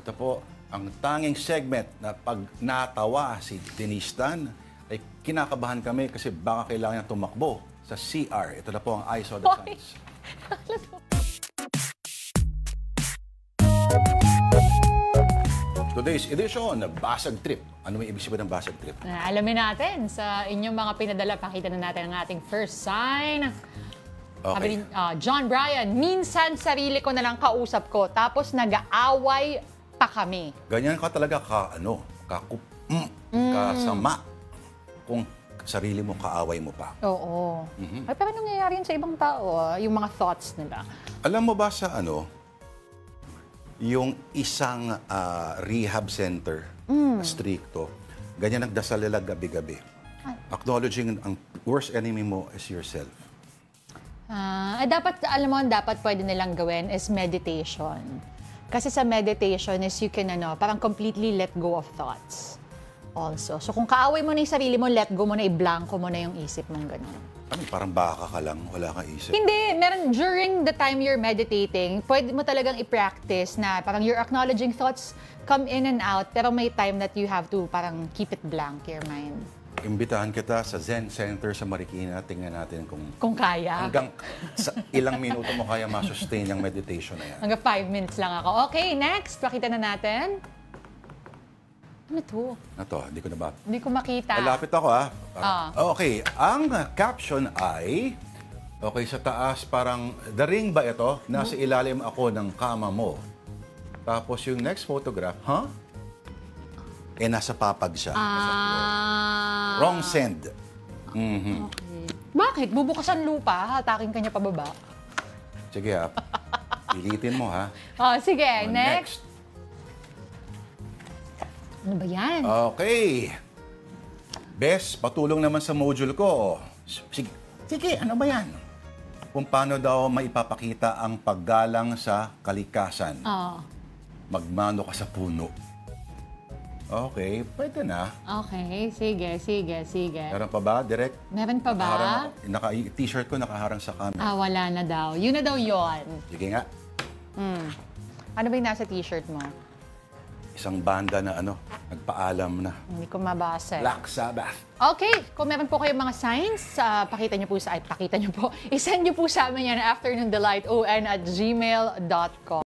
Ito po ang tanging segment na pag natawa si Denise Tan, ay kinakabahan kami kasi baka kailangan niya tumakbo sa CR. Ito na po ang I Saw the Signs. Today's edition, Basag Trip. Ano may ibig sabihin ng Basag Trip? Alamin natin sa inyong mga pinadala. Pakita na natin ang ating first sign. Okay. Sabi ni John Bryan, minsan sarili ko na lang kausap ko, tapos nag-aaway pa kami. Ganyan ka talaga kasama kung sarili mo, kaaway mo pa. Oo. Ay, pero nangyayari yun sa ibang tao, yung mga thoughts nila. Alam mo ba sa yung isang rehab center, stricto, ganyan nagdasal nila gabi-gabi. Acknowledging ang worst enemy mo is yourself. Dapat, alam mo, dapat pwede nilang gawin is meditation. Kasi sa meditation is you can, parang completely let go of thoughts also. So kung kaaway mo na yung sarili mo, let go mo na, i-blanco mo na yung isip mong gano'n. Ano, parang baka ka lang, wala kang isip. Hindi, meron during the time you're meditating, pwede mo talagang i-practice na parang you're acknowledging thoughts come in and out, pero may time that you have to parang keep it blank, your mind. Imbitahan kita sa Zen Center sa Marikina. Tingnan natin Kung kaya. hanggang sa ilang minuto mo kaya masustain yung meditation na yan. Hanggang 5 minutes lang ako. Okay, next. Pakita na natin. Ano to? Ito, hindi ko na ba? Hindi ko makita. Malapit ako Okay, ang caption ay, okay, sa taas parang, the ring ba ito? Nasa ilalim ako ng kama mo. Tapos yung next photograph, nasa papag siya. Wrong send. Okay. Bakit? Bubukas ang lupa, hatakin ka niya pababa. Sige pilitin mo Sige, next. Ano ba yan? Okay. Bes, patulong naman sa module ko. Sige, ano ba yan? Kung paano daw maipapakita ang paggalang sa kalikasan. Magmano ka sa puno. Okay, pwede na. Okay, sige. Meron pa ba, Direk? Meron pa ba? T-shirt ko nakaharang sa camera. Wala na daw. Yun na daw yon. Sige nga. Ano ba yung nasa t-shirt mo? Isang banda na nagpaalam na. Hindi ko mabasa. Black Sabbath. Okay, kung meron po kayong mga signs, pakita niyo po, isend niyo po sa amin yan, afternoondelighton@gmail.com.